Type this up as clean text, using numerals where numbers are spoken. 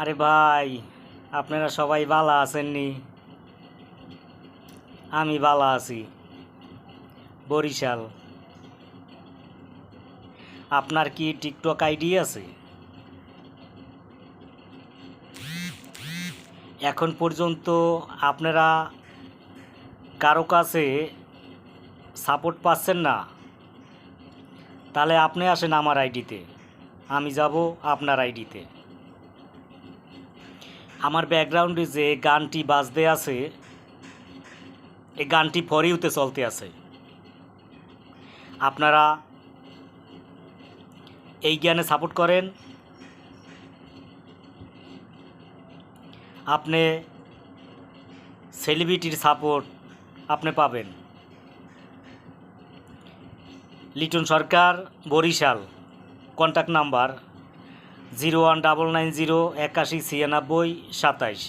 আরে ভাই, আপনারা সবাই ভালো আছেননি? আমি ভালো আছি। বরিশাল। আপনার কি টিকটক আইডি আছে? এখন পর্যন্ত আপনারা কারো কাছে সাপোর্ট পাচ্ছেন না? তাহলে আপনি আসেন আমার আইডিতে, আমি যাব আপনার আইডিতে। আমার ব্যাকগ্রাউন্ডে যে গানটি বাজতে আছে, এই গানটি ফর ইউতে চলতে আছে। আপনারা এই জ্ঞানে সাপোর্ট করেন, আপনি সেলিব্রিটির সাপোর্ট আপনি পাবেন। লিটন সরকার, বরিশাল। Contact number 01990 81 96 27।